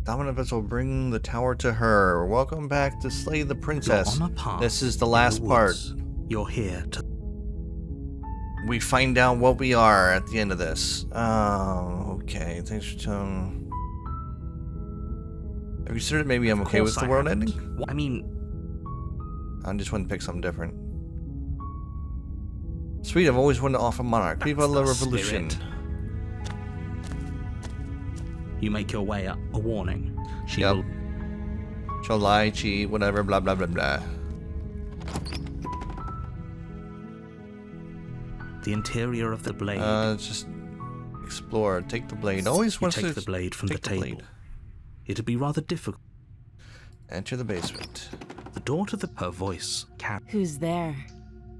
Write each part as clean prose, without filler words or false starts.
Dominant vessel, bring the tower to her. Welcome back to slay the princess. You're on a path This is the last part. You're here to... We find out what we are at the end of this. Okay. Thanks for telling. Have you considered maybe I'm okay with the world ending? I mean... I just want to pick something different. Sweet, I've always wanted to offer monarch. Viva la revolution. You make your way up. A warning. She Yep. will... She'll lie, cheat, whatever, blah, blah, blah, blah. The interior of the blade. Just explore. Take the blade. Always wants to take the blade from the table. blade. It'd be rather difficult. Enter the basement. The door to her voice. Who's there?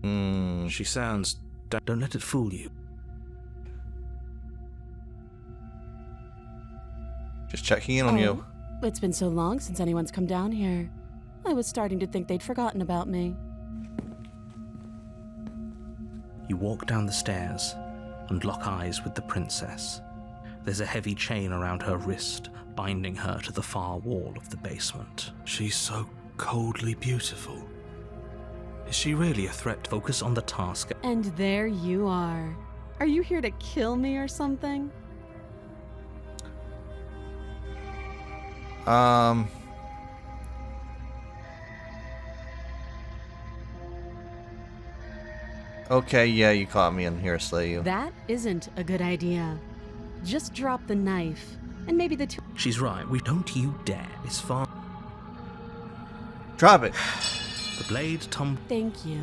She sounds... Don't let it fool you. Just checking in on you. It's been so long since anyone's come down here. I was starting to think they'd forgotten about me. You walk down the stairs and lock eyes with the princess. There's a heavy chain around her wrist, binding her to the far wall of the basement. She's so coldly beautiful. Is she really a threat? Focus on the task. And there you are. Are you here to kill me or something? Okay, yeah, you caught me. I'm here to slay you. That isn't a good idea. Just drop the knife, and maybe the two... She's right. Don't you dare. It's far... Drop it. The blade Thank you.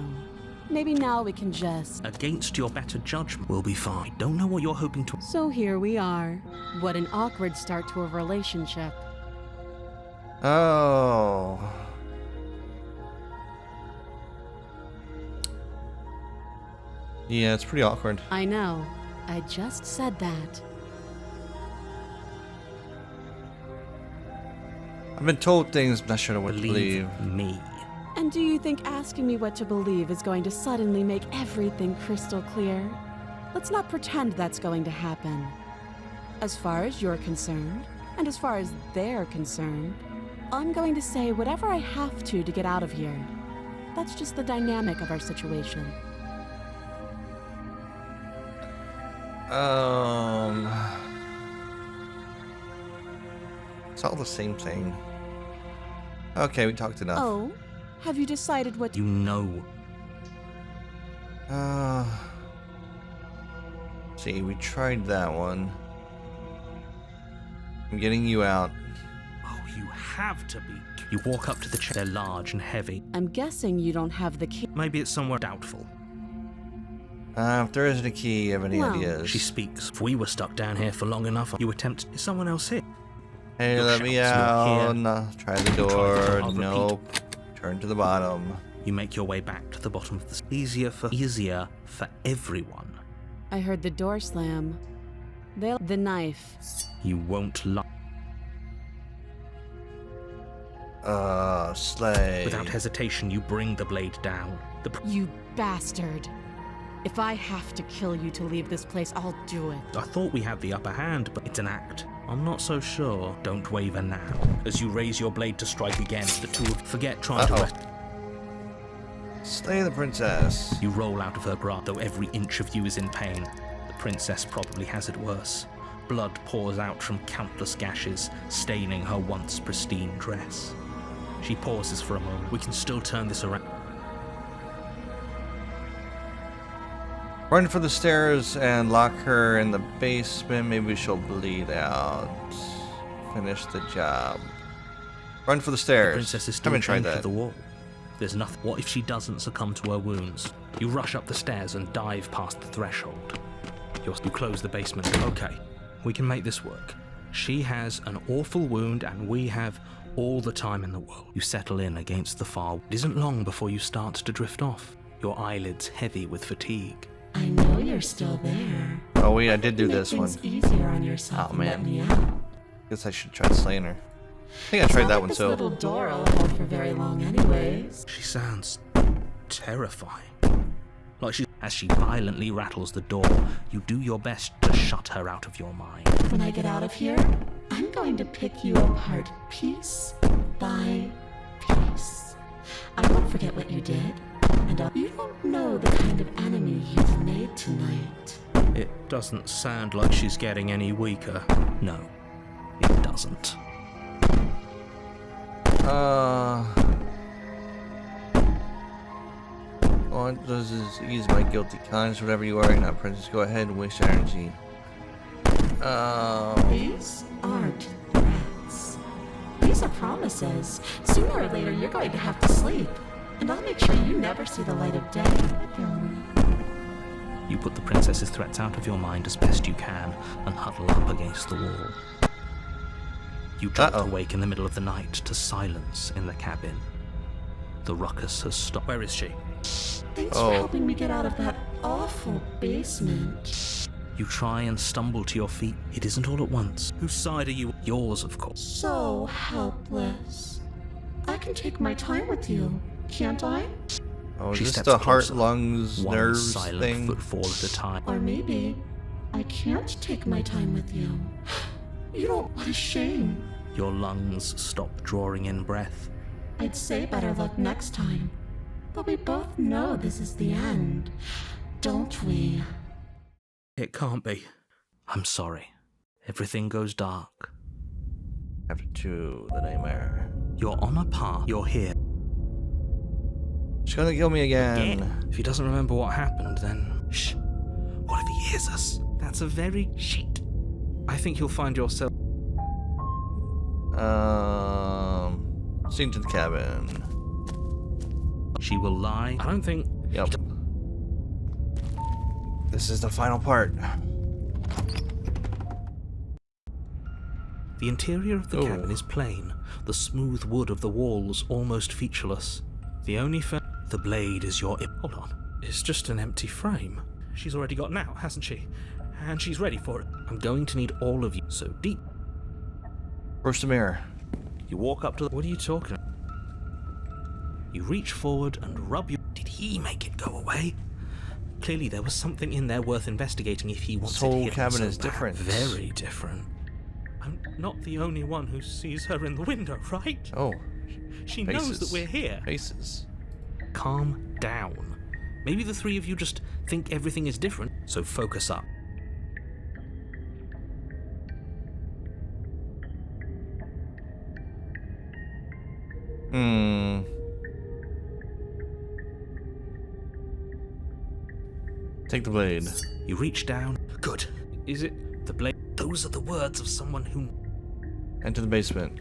Maybe now we can just... against your better judgment. We'll be fine. Don't know what you're hoping to... So here we are. What an awkward start to a relationship. Oh. Yeah, it's pretty awkward. I know. I just said that. I've been told things, but not sure what to believe. me. And do you think asking me what to believe is going to suddenly make everything crystal clear? Let's not pretend that's going to happen. As far as you're concerned, and as far as they're concerned, I'm going to say whatever I have to get out of here. That's just the dynamic of our situation. It's all the same thing. Okay, we talked enough. Oh, have you decided what... You know. See, we tried that one. I'm getting you out. Oh, you have to be. You walk up to the chair. They're large and heavy. I'm guessing you don't have the key. Maybe it's somewhere doubtful. If there isn't a key, you have any Well, ideas? She speaks. If we were stuck down here for long enough, you attempt... Is someone else here? Hey, Your let me shouts, not here. out. No, try the Try the door. door, I'll Nope. Turn to the bottom. You make your way back to the bottom of the... Easier for everyone. I heard the door slam. The knife. You won't lie. Slay. Without hesitation, you bring the blade down. You bastard. If I have to kill you to leave this place, I'll do it. I thought we had the upper hand, but it's an act. I'm not so sure. Don't waver now. As you raise your blade to strike again, the two forget trying to rest. Slay the princess. You roll out of her grasp, though every inch of you is in pain. The princess probably has it worse. Blood pours out from countless gashes, staining her once pristine dress. She pauses for a moment. We can still turn this around. Run for the stairs and lock her in the basement. Maybe she'll bleed out. Finish the job. Run for the stairs. The princess is still Haven't tried chained to that. the wall. There's nothing. What if she doesn't succumb to her wounds? You rush up the stairs and dive past the threshold. You close the basement. Okay, we can make this work. She has an awful wound and we have all the time in the world. You settle in against the far. It isn't long before you start to drift off, your eyelids heavy with fatigue. I know you're still there. Oh wait, I did do Make this one. things easier on yourself. Oh, and let man. me out. Guess I should try slaying her. I think I tried that one This too. little door will hold for very long, anyways. She sounds terrifying. As she violently rattles the door, you do your best to shut her out of your mind. When I get out of here, I'm going to pick you apart piece by piece. I won't forget what you did, and you don't know the kind of enemy you've made tonight. It doesn't sound like she's getting any weaker. No, it doesn't. All it does is ease my guilty conscience. Whatever you are, now, princess, go ahead and waste energy. These aren't threats. These are promises. Sooner or later, you're going to have to sleep. And I'll make sure you never see the light of day again. You put the princess's threats out of your mind as best you can and huddle up against the wall. You jolt awake in the middle of the night to silence in the cabin. The ruckus has stopped. Where is she? Thanks for helping me get out of that awful basement. You try and stumble to your feet. It isn't all at once. Whose side are you? Yours, of course. So helpless. I can take my time with you, can't I? Oh, is She this steps the heart, closer, lungs, one nerves silent thing? footfall at a time. Or maybe I can't take my time with you. You don't want a shame. Your lungs stop drawing in breath. I'd say better luck next time. But we both know this is the end, don't we? It can't be. I'm sorry. Everything goes dark. After 2, the nightmare. You're on a path. You're here. She's gonna kill me again. If he doesn't remember what happened, then... Shh. What if he hears us? That's a very... Shit. I think you'll find yourself... Sing to the cabin. She will lie. I don't think... Yep. This is the final part. The interior of the cabin is plain. The smooth wood of the walls almost featureless. The only the blade is your... Hold on. It's just an empty frame. She's already gotten out, hasn't she? And she's ready for it. I'm going to need all of you. So deep. Approach the mirror. You walk up to the... What are you talking about? You reach forward and rub your... Did he make it go away? Clearly there was something in there worth investigating if he wanted This whole hidden cabin so is bad. different. Very different. I'm not the only one who sees her in the window, right? Oh. She knows that we're here. Faces. Calm down. Maybe the three of you just think everything is different, so focus up. Take the blade. You reach down. Good. Is it the blade? Those are the words of someone who... Enter the basement.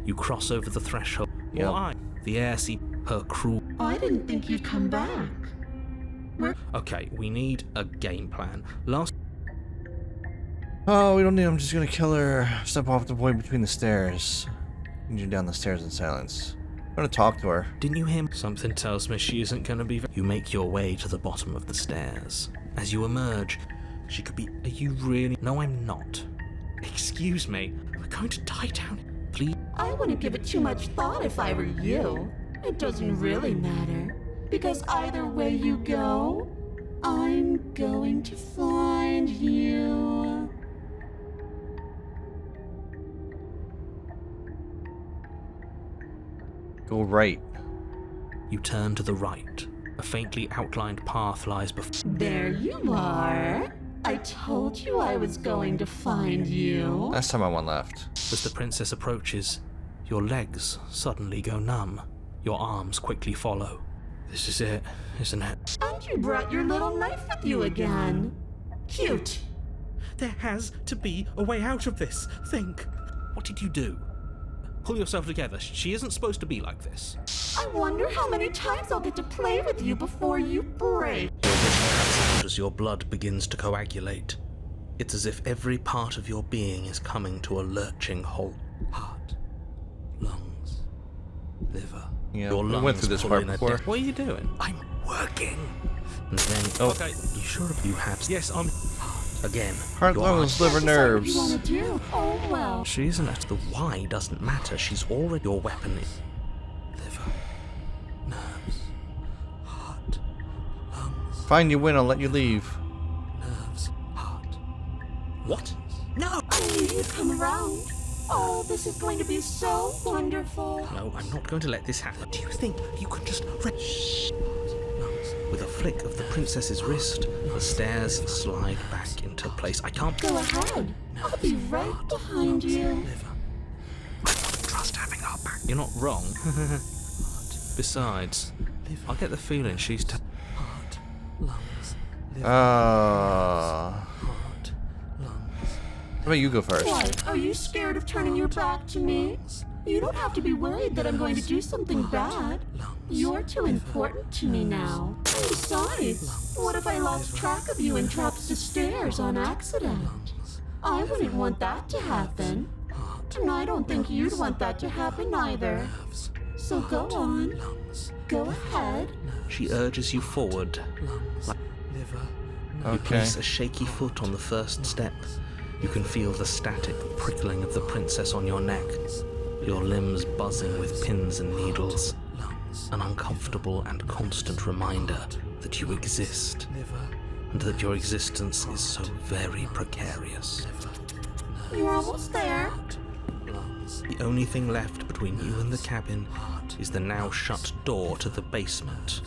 You cross over the threshold. Yep. Why? The air see her cruel... I didn't think you'd come back. Okay, we need a game plan. Last... Oh, we don't need. I'm just gonna kill her. Step off the point between the stairs. Lead you down the stairs in silence. I'm gonna talk to her. Didn't you hear? Something tells me she isn't gonna be... You make your way to the bottom of the stairs. As you emerge, she could be... Are you really... No, I'm not. Excuse me. We're going to die down. Please. I wouldn't give it too much thought if I were you. It doesn't really matter. Because either way you go, I'm going to find you. Go right. You turn to the right. A faintly outlined path lies before... There you are. I told you I was going to find you. Last time I went left. As the princess approaches, your legs suddenly go numb. Your arms quickly follow. This is it, isn't it? And you brought your little knife with you again. Cute. There has to be a way out of this. Think. What did you do? Pull yourself together. She isn't supposed to be like this. I wonder how many times I'll get to play with you before you break. Your vision cuts out as your blood begins to coagulate. It's as if every part of your being is coming to a lurching halt. Heart, lungs, liver. Yeah, Your we lungs went through this pull part in a before. What are you doing? I'm working. And then, okay, you sure you have? Yes, I'm. Again. Heart, your lungs, heart- liver, Decide what nerves. you want to do? Oh well. She isn't at the why doesn't matter. She's already your weapon. Liver, nerves, heart, lungs, Fine, you win. I'll let you leave. nerves, heart. What? No! I need you'd come around. Oh, this is going to be so wonderful. No, I'm not going to let this happen. Do you think you can just... Shh. With a flick of the princess's wrist, the stairs slide back into place. I can't... Go ahead. I'll be right behind you. Trust having our back. You're not wrong. Besides, I get the feeling she's... Heart, lungs, liver, How about you go first? What? Are you scared of turning your back to me? You don't have to be worried that I'm going to do something bad. You're too important to me now. And besides, what if I lost track of you and dropped the stairs on accident? I wouldn't want that to happen. And I don't think you'd want that to happen either. So go on. Go ahead. She urges you forward. You place a shaky foot on the first step. You can feel the static prickling of the princess on your neck. Your limbs buzzing with pins and needles. An uncomfortable and constant reminder that you exist. And that your existence is so very precarious. You're almost there. The only thing left between you and the cabin is the now shut door to the basement.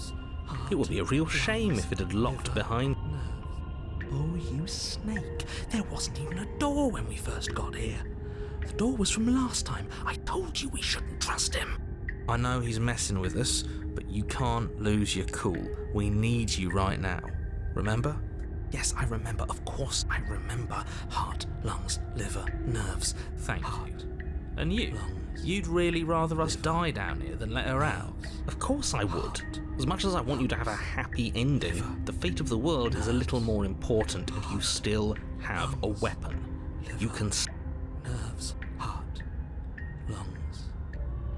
It would be a real shame if it had locked behind. Oh, you snake. There wasn't even a door when we first got here. The door was from last time. I told you we shouldn't trust him. I know he's messing with us, but you can't lose your cool. We need you right now. Remember? Yes, I remember. Of course I remember. Heart, lungs, liver, nerves. Thank you. And you? You'd really rather us die down here than let her out? Of course I would. As much as I want you to have a happy ending, the fate of the world is a little more important and you still have a weapon. You can... Nerves, heart, lungs.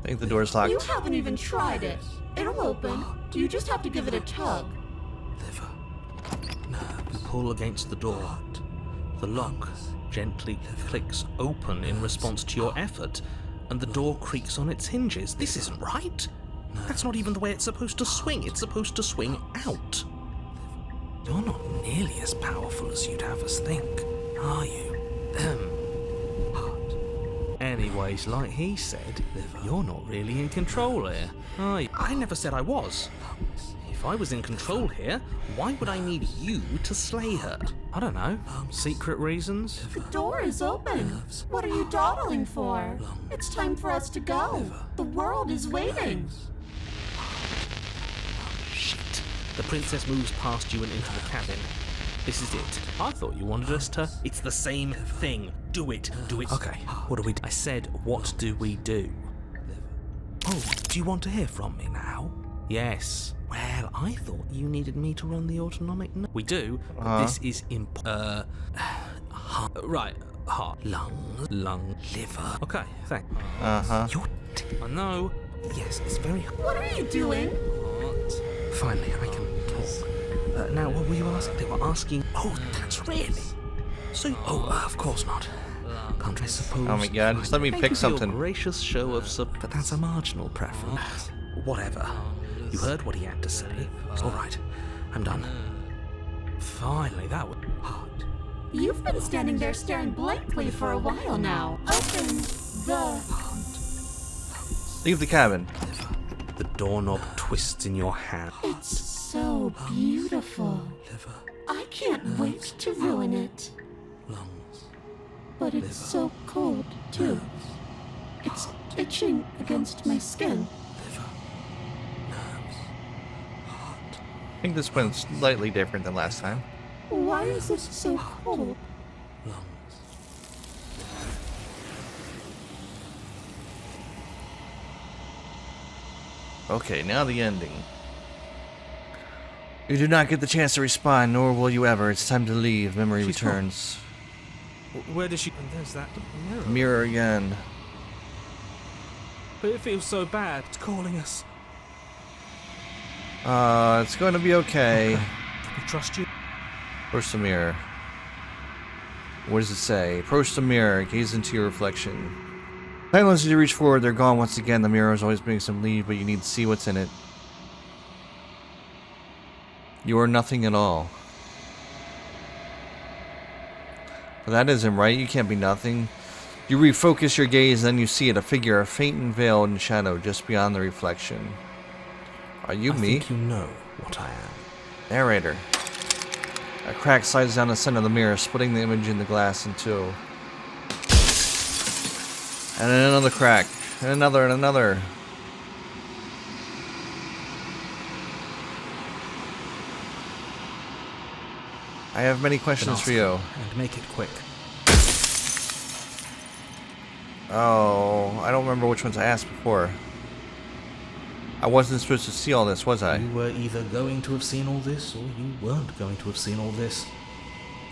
I think the door's locked. You haven't even tried it. It'll open. You just have to give it a tug. Liver. You pull against the door. The lock gently clicks open in response to your effort, and the door creaks on its hinges. This isn't right. That's not even the way it's supposed to swing. It's supposed to swing out. You're not nearly as powerful as you'd have us think, are you? Anyways, like he said, you're not really in control here, are you? I never said I was. If I was in control here, why would I need you to slay her? I don't know. Secret reasons? The door is open. What are you dawdling for? It's time for us to go. The world is waiting. Shit. The princess moves past you and into the cabin. This is it. I thought you wanted us to... It's the same thing. Do it. Do it. Okay, what do we do? I said, what do we do? Oh, do you want to hear from me now? Yes. Well, I thought you needed me to run the autonomic... We do, but this is right. Heart. Lung. Liver. Okay, thanks. I know. Yes, it's very... What are you doing? Heart. Finally, I can talk. Now, what were you asking? They were asking... Oh, that's really... So... Oh, of course not. Can't I suppose... Oh my god, just let me pick something. Gracious show of but that's a marginal preference. Whatever. You heard what he had to say. All right, I'm done. Finally, that was... You've been standing there staring blankly for a while now. Open the... Leave the cabin. The doorknob twists in your hand. It's so beautiful. I can't wait to ruin it. But it's so cold, too. It's itching against my skin. I think this one's slightly different than last time. Why is it so cold? Okay, now the ending. You do not get the chance to respond, nor will you ever. It's time to leave. Memory returns. Where does she... And there's that mirror. Mirror again. But it feels so bad. It's calling us. It's going to be okay. We trust you. Approach the mirror. What does it say? Approach the mirror. Gaze into your reflection. As you reach forward, they're gone once again. The mirror is always makes them leave, but you need to see what's in it. You are nothing at all. But that isn't right. You can't be nothing. You refocus your gaze, then you see it, a figure, faint and veiled in shadow, just beyond the reflection. Are you I me? think you know what I am. Narrator. A crack slides down the center of the mirror, splitting the image in the glass in two. And then another crack. And another and another. I have many questions for you. And make it quick. Oh, I don't remember which ones I asked before. I wasn't supposed to see all this, was I? You were either going to have seen all this, or you weren't going to have seen all this.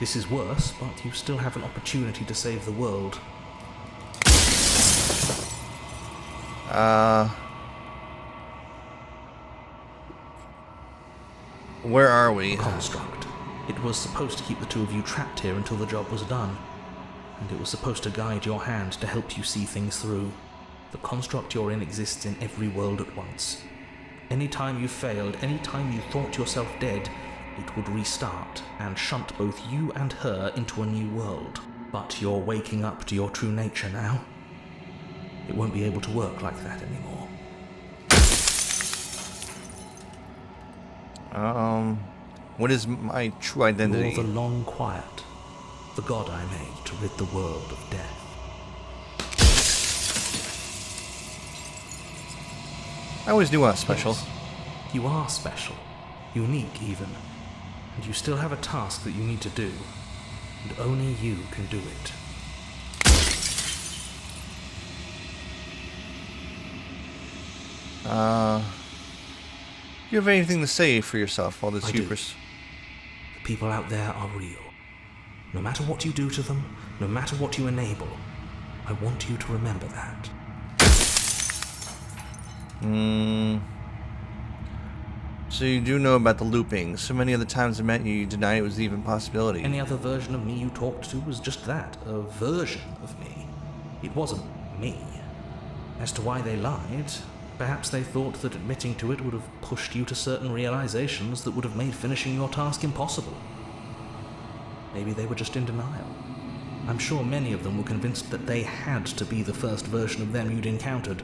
This is worse, but you still have an opportunity to save the world. Where are we? Construct. It was supposed to keep the two of you trapped here until the job was done. And it was supposed to guide your hand to help you see things through. The construct you're in exists in every world at once. Any time you failed, any time you thought yourself dead, it would restart and shunt both you and her into a new world. But you're waking up to your true nature now. It won't be able to work like that anymore. What is my true identity? You're the long quiet, the god I made to rid the world of death. I always knew I was special. Yes, you are special, unique even, and you still have a task that you need to do, and only you can do it. Do you have anything to say for yourself, all this I do. hubris? The people out there are real. No matter what you do to them, no matter what you enable, I want you to remember that. So you do know about the looping. So many of the times I met you, you denied it was even a possibility. Any other version of me you talked to was just that, a version of me. It wasn't me. As to why they lied, perhaps they thought that admitting to it would have pushed you to certain realizations that would have made finishing your task impossible. Maybe they were just in denial. I'm sure many of them were convinced that they had to be the first version of them you'd encountered.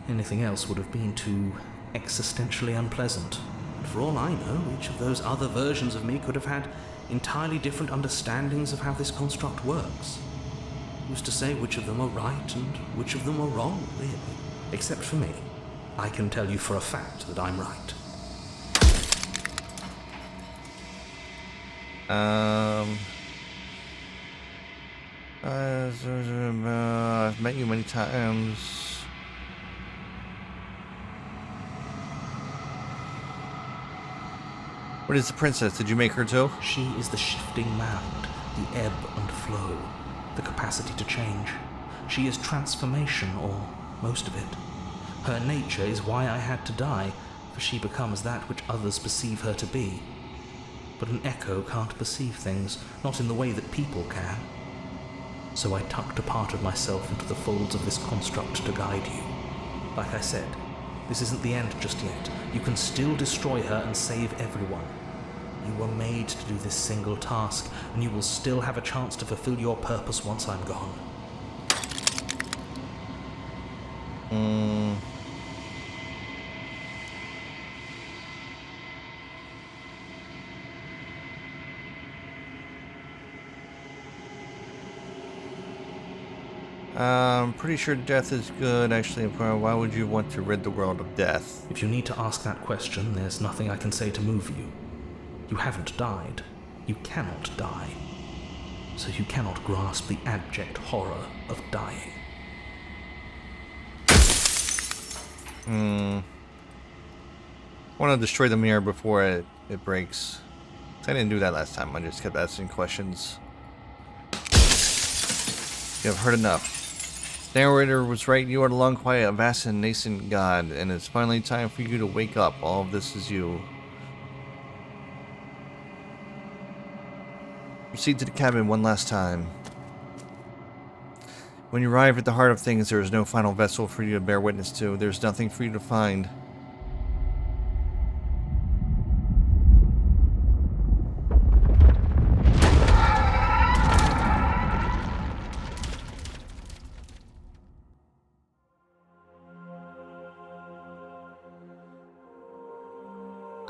Anything else would have been too existentially unpleasant. And for all I know, each of those other versions of me could have had entirely different understandings of how this construct works. Who's to say which of them are right and which of them are wrong, really? Except for me. I can tell you for a fact that I'm right. I've met you many times. What is the princess? Did you make her too? She is the shifting mound, the ebb and flow, the capacity to change. She is transformation, or most of it. Her nature is why I had to die, for she becomes that which others perceive her to be. But an echo can't perceive things, not in the way that people can. So I tucked a part of myself into the folds of this construct to guide you. Like I said, this isn't the end just yet. You can still destroy her and save everyone. You were made to do this single task, and you will still have a chance to fulfill your purpose once I'm gone. I'm pretty sure death is good, actually. Why would you want to rid the world of death? If you need to ask that question, there's nothing I can say to move you. You haven't died. You cannot die. So you cannot grasp the abject horror of dying. I want to destroy the mirror before it breaks. I didn't do that last time. I just kept asking questions. You have heard enough. The narrator was right. You are the long, quiet, vast, and nascent god, and it's finally time for you to wake up. All of this is you. Proceed to the cabin one last time. When you arrive at the heart of things, there is no final vessel for you to bear witness to. There's nothing for you to find.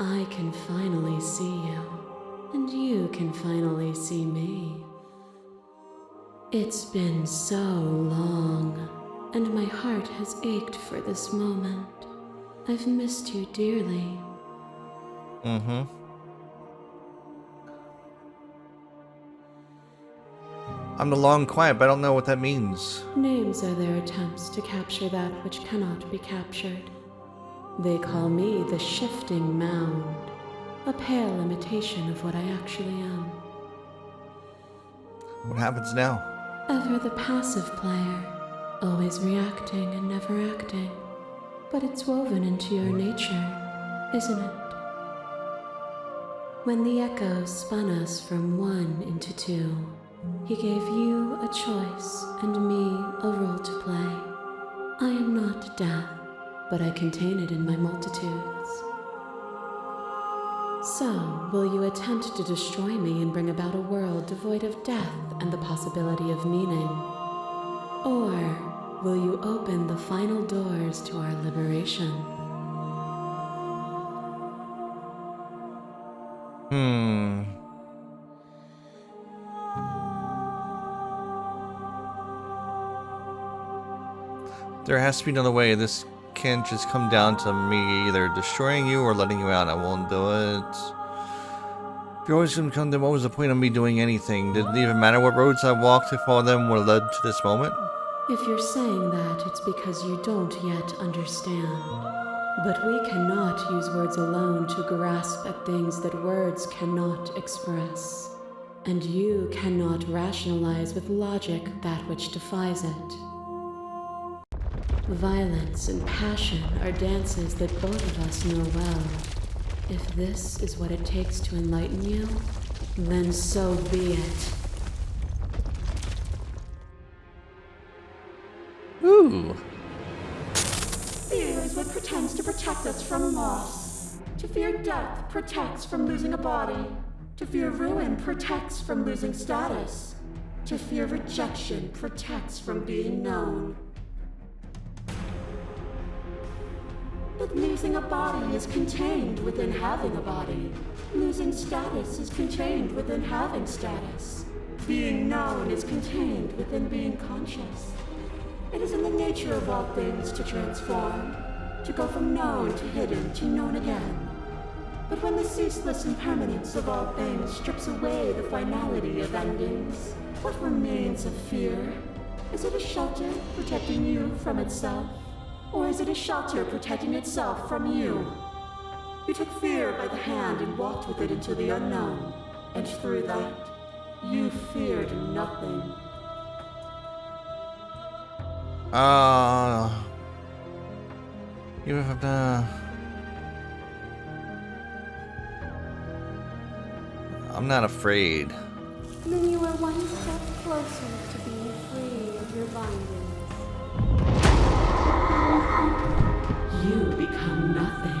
I can finally see you, and you can finally see me. It's been so long, and my heart has ached for this moment. I've missed you dearly. Mm-hmm. I'm the long quiet, but I don't know what that means. Names are their attempts to capture that which cannot be captured. They call me the shifting mound, a pale imitation of what I actually am. What happens now? Ever the passive player, always reacting and never acting. But it's woven into your nature, isn't it? When the echo spun us from one into two, he gave you a choice and me a role to play. I am not death, but I contain it in my multitudes. So, will you attempt to destroy me and bring about a world devoid of death and the possibility of meaning? Or will you open the final doors to our liberation? There has to be another way. This can't just come down to me either destroying you or letting you out. I won't do it. If you're always going to come, then what was the point of me doing anything? Did it even matter what roads I walked if all of them were led to this moment? If you're saying that, it's because you don't yet understand. But we cannot use words alone to grasp at things that words cannot express. And you cannot rationalize with logic that which defies it. Violence and passion are dances that both of us know well. If this is what it takes to enlighten you, then so be it. Ooh. Fear is what pretends to protect us from loss. To fear death protects from losing a body. To fear ruin protects from losing status. To fear rejection protects from being known. But losing a body is contained within having a body. Losing status is contained within having status. Being known is contained within being conscious. It is in the nature of all things to transform, to go from known to hidden to known again. But when the ceaseless impermanence of all things strips away the finality of endings, what remains of fear? Is it a shelter protecting you from itself? Or is it a shelter protecting itself from you? You took fear by the hand and walked with it into the unknown, and through that, you feared nothing. You have I'm not afraid. Then you are one step closer to being free of your bindings. You become nothing.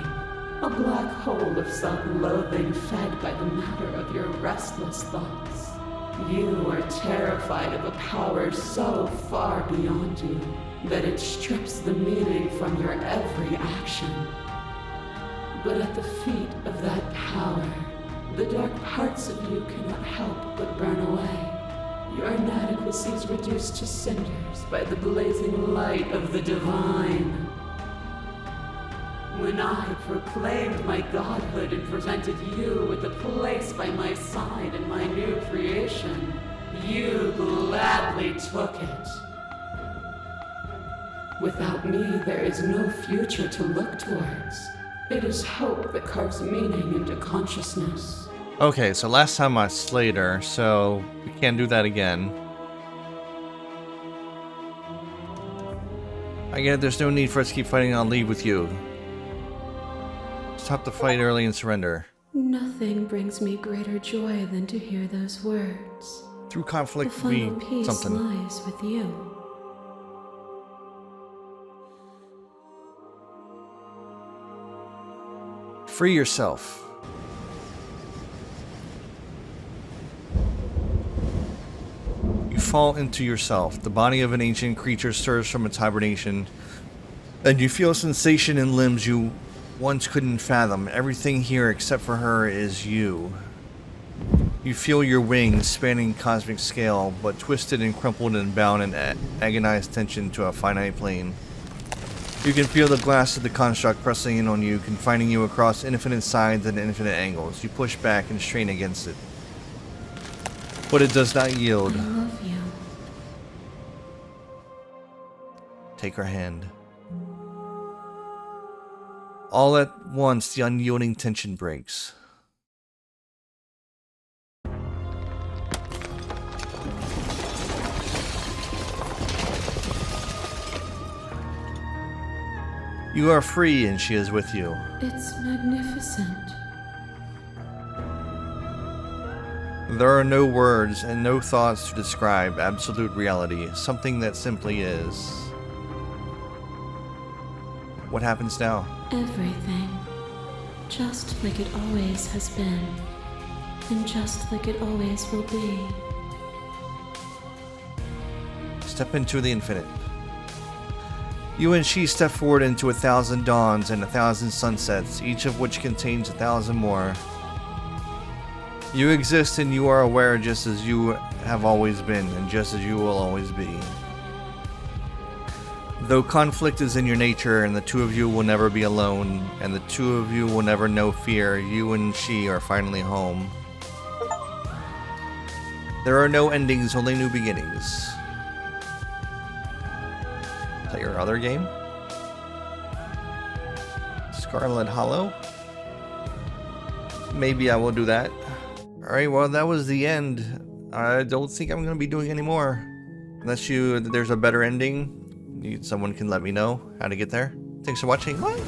A black hole of self-loathing fed by the matter of your restless thoughts. You are terrified of a power so far beyond you that it strips the meaning from your every action. But at the feet of that power, the dark parts of you cannot help but burn away. Your inadequacy is reduced to cinders by the blazing light of the divine. When I proclaimed my godhood and presented you with a place by my side in my new creation, you gladly took it. Without me, there is no future to look towards. It is hope that carves meaning into consciousness. Okay, so last time I slayed her, so we can't do that again. I get it, there's no need for us to keep fighting. I'll leave with you. Stop the fight early and surrender. Nothing brings me greater joy than to hear those words. Through The conflict, final we peace something. lies with you. Free yourself. You fall into yourself. The body of an ancient creature stirs from its hibernation, and you feel a sensation in limbs you once couldn't fathom. Everything here except for her is you. You feel your wings spanning cosmic scale, but twisted and crumpled and bound in agonized tension to a finite plane. You can feel the glass of the construct pressing in on you, confining you across infinite sides and infinite angles. You push back and strain against it. But it does not yield. I love you. Take her hand. All at once, the unyielding tension breaks. You are free and she is with you. It's magnificent. There are no words and no thoughts to describe absolute reality, something that simply is. What happens now? Everything. Just like it always has been. And just like it always will be. Step into the infinite. You and she step forward into 1,000 dawns and 1,000 sunsets, each of which contains 1,000 more. You exist and you are aware just as you have always been and just as you will always be. Though conflict is in your nature and the two of you will never be alone and the two of you will never know fear, you and she are finally home. There are no endings, only new beginnings. Is that your other game? Scarlet Hollow? Maybe I will do that. Alright, well that was the end. I don't think I'm going to be doing any more. Unless there's a better ending. Someone can let me know how to get there. Thanks for watching. Bye!